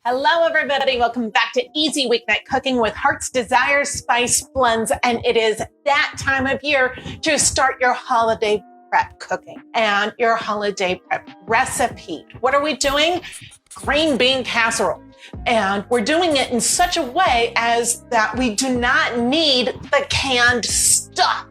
Hello, everybody. Welcome back to Easy Weeknight Cooking with Heart's Desire Spice Blends. And it is that time of year to start your holiday prep cooking and your holiday prep recipe. What are we doing? Green bean casserole. And we're doing it in such a way as that we do not need the canned stuff.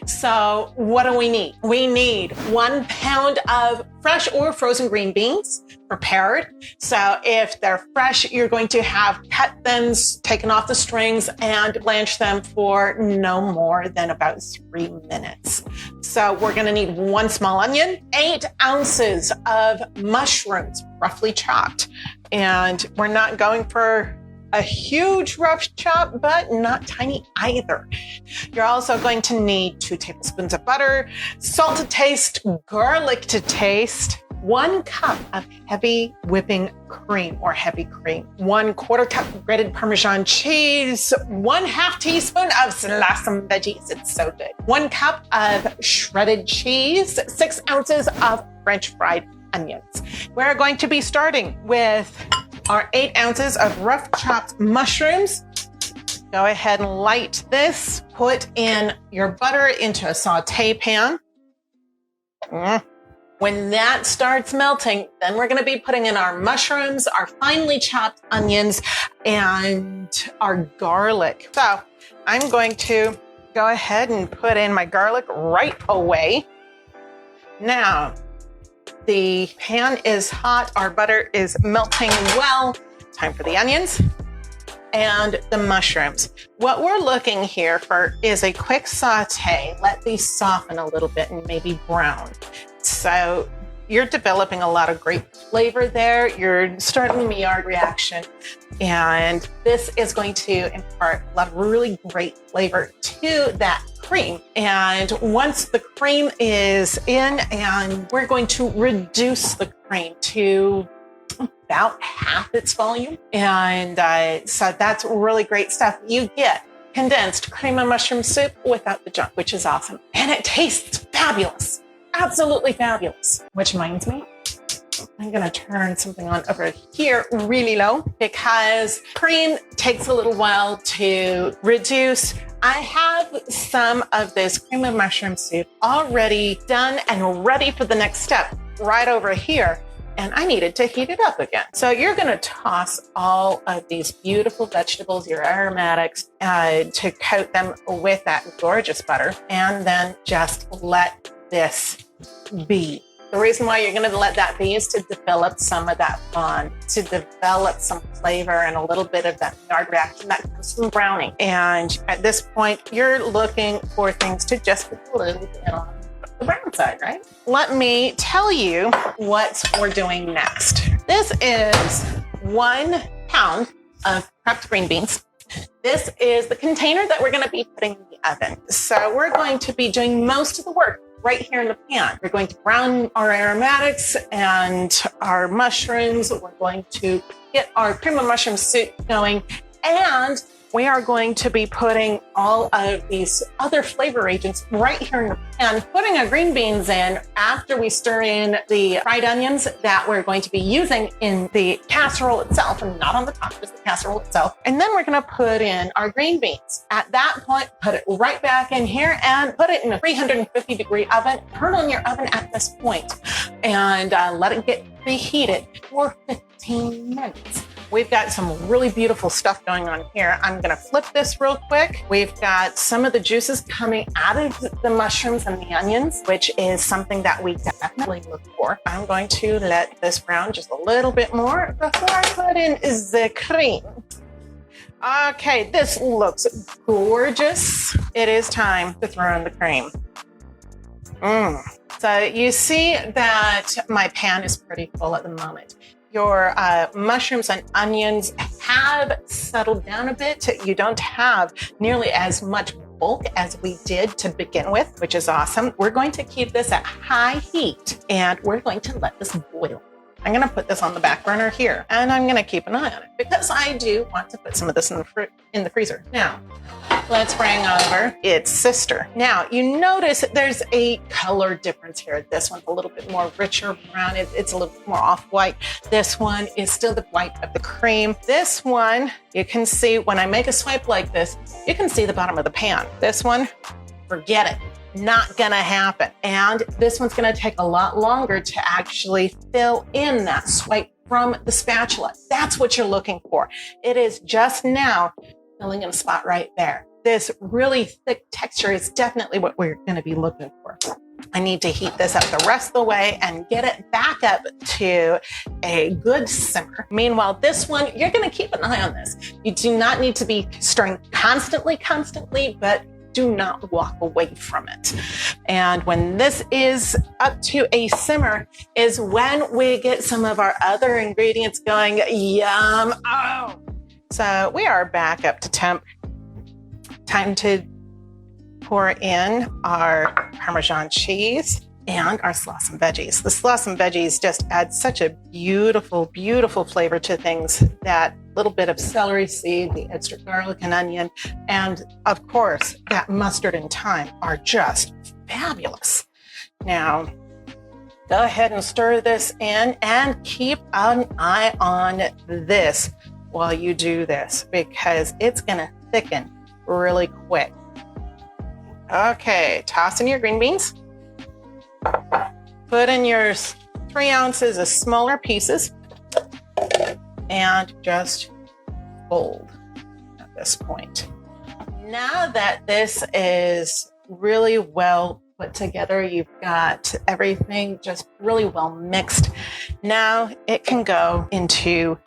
So what do we need? We need 1 pound of fresh or frozen green beans prepared. So if they're fresh, you're going to have cut them, taken off the strings, and blanch them for no more than about 3 minutes. So we're going to need 1 small onion, 8 ounces of mushrooms, roughly chopped. And we're not going for a huge rough chop, but not tiny either. You're also going to need 2 tablespoons of butter, salt to taste, garlic to taste, 1 cup of heavy whipping cream or heavy cream, 1/4 cup of grated Parmesan cheese, 1/2 teaspoon of Slawsome Veggies. It's so good. 1 cup of shredded cheese, 6 ounces of French fried onions. We're going to be starting with our 8 ounces of rough chopped mushrooms. Go ahead and light this. Put in your butter into a saute pan. When that starts melting, then we're going to be putting in our mushrooms, our finely chopped onions, and our garlic. So I'm going to go ahead and put in my garlic right away. Now, the pan is hot, our butter is melting well. Time for the onions and the mushrooms. What we're looking here for is a quick saute. Let these soften a little bit and maybe brown. So you're developing a lot of great flavor there. You're starting the Maillard reaction. And this is going to impart a lot of really great flavor to that cream. And once the cream is in, and we're going to reduce the cream to about half its volume. And so that's really great stuff. You get condensed cream and mushroom soup without the junk, which is awesome. And it tastes fabulous. Absolutely fabulous. Which reminds me, I'm going to turn something on over here really low because cream takes a little while to reduce. I have some of this cream and mushroom soup already done and ready for the next step right over here. And I needed to heat it up again. So you're going to toss all of these beautiful vegetables, your aromatics, to coat them with that gorgeous butter. And then just let this be. The reason why you're going to let that be is to develop some of that bond, to develop some flavor and a little bit of that Maillard reaction that comes from browning. And at this point, you're looking for things to just put a little bit on the brown side, right? Let me tell you what we're doing next. This is 1 pound of prepped green beans. This is the container that we're going to be putting in the oven. So we're going to be doing most of the work right here in the pan. We're going to brown our aromatics and our mushrooms. We're going to get our cream and mushroom soup going. And we are going to be putting all of these other flavor agents right here in the pan, putting our green beans in after we stir in the fried onions that we're going to be using in the casserole itself, and not on the top, just the casserole itself. And then we're going to put in our green beans. At that point, put it right back in here and put it in a 350-degree oven. Turn on your oven at this point and let it get preheated for 15 minutes. We've got some really beautiful stuff going on here. I'm going to flip this real quick. We've got some of the juices coming out of the mushrooms and the onions, which is something that we definitely look for. I'm going to let this brown just a little bit more before I put in the cream. Okay, this looks gorgeous. It is time to throw in the cream. So you see that my pan is pretty full at the moment. Your mushrooms and onions have settled down a bit. You don't have nearly as much bulk as we did to begin with, which is awesome. We're going to keep this at high heat and we're going to let this boil. I'm gonna put this on the back burner here, and I'm gonna keep an eye on it because I do want to put some of this in the freezer. Now, let's bring over its sister. Now, you notice there's a color difference here. This one's a little bit more richer brown. It's a little bit more off-white. This one is still the white of the cream. This one, you can see when I make a swipe like this, you can see the bottom of the pan. This one, forget it. Not gonna happen. And this one's gonna take a lot longer to actually fill in that swipe from the spatula. That's what you're looking for. It is just now filling in a spot right there. This really thick texture is definitely what we're gonna be looking for. I need to heat this up the rest of the way and get it back up to a good simmer. Meanwhile, this one, you're gonna keep an eye on this. You do not need to be stirring constantly, but do not walk away from it. And when this is up to a simmer is when we get some of our other ingredients going. Yum. Oh. So we are back up to temp. Time to pour in our Parmesan cheese and our Slawsome Veggies. The Slawsome Veggies just add such a beautiful, beautiful flavor to things. That little bit of celery seed, the extra garlic and onion, and of course, that mustard and thyme are just fabulous. Now, go ahead and stir this in and keep an eye on this while you do this because it's gonna thicken really quick. Okay, toss in your green beans. Put in your 3 ounces of smaller pieces and just fold at this point. Now that this is really well put together, you've got everything just really well mixed. Now it can go into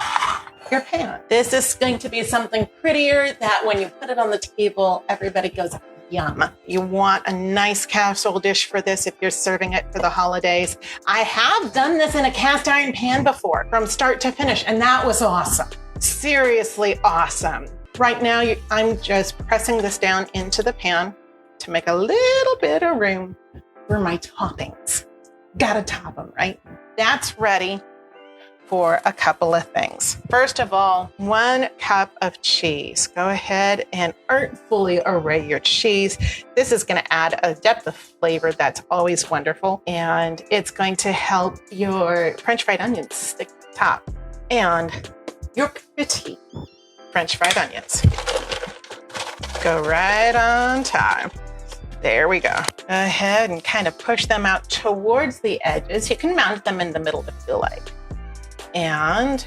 your pan. This is going to be something prettier that when you put it on the table, everybody goes, yum. You want a nice casserole dish for this if you're serving it for the holidays. I have done this in a cast iron pan before from start to finish, and that was awesome. Seriously awesome. Right now, I'm just pressing this down into the pan to make a little bit of room for my toppings. Gotta top them, right? That's ready for a couple of things. First of all, 1 cup of cheese. Go ahead and artfully array your cheese. This is gonna add a depth of flavor that's always wonderful, and it's going to help your French fried onions stick to the top. And your pretty French fried onions go right on top. There we go. Go ahead and kind of push them out towards the edges. You can mount them in the middle if you like. And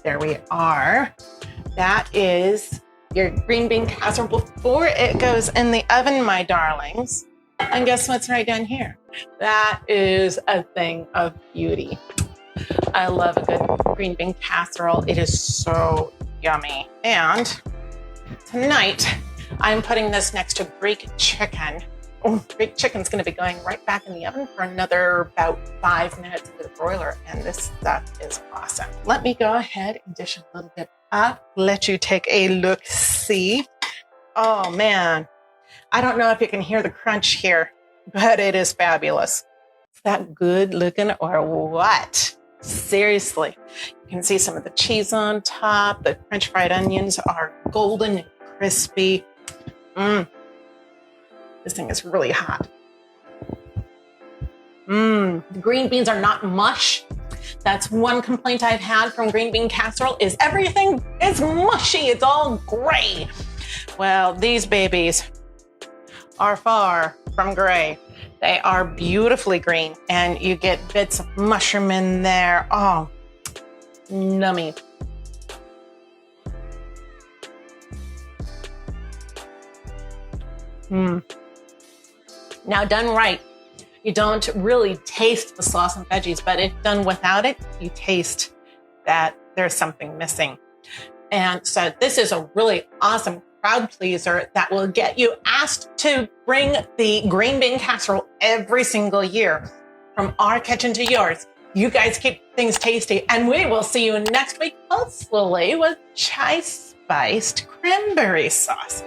there we are. That is your green bean casserole before it goes in the oven, my darlings. And guess what's right down here? That is a thing of beauty. I love a good green bean casserole. It is so yummy. And tonight, I'm putting this next to Greek chicken. Oh, Greek chicken's going to be going right back in the oven for another about 5 minutes with a broiler, and this stuff is awesome. Let me go ahead and dish a little bit up, let you take a look-see. Oh man, I don't know if you can hear the crunch here, but it is fabulous. Is that good looking or what? Seriously, you can see some of the cheese on top. The French fried onions are golden and crispy. This thing is really hot. The green beans are not mush. That's one complaint I've had from green bean casserole is everything is mushy. It's all gray. Well, these babies are far from gray. They are beautifully green, and you get bits of mushroom in there. Oh, nummy. Now done right, you don't really taste the Slawsome Veggies, but if done without it, you taste that there's something missing. And so this is a really awesome crowd pleaser that will get you asked to bring the green bean casserole every single year from our kitchen to yours. You guys keep things tasty, and we will see you next week, hopefully with chai spiced cranberry sauce.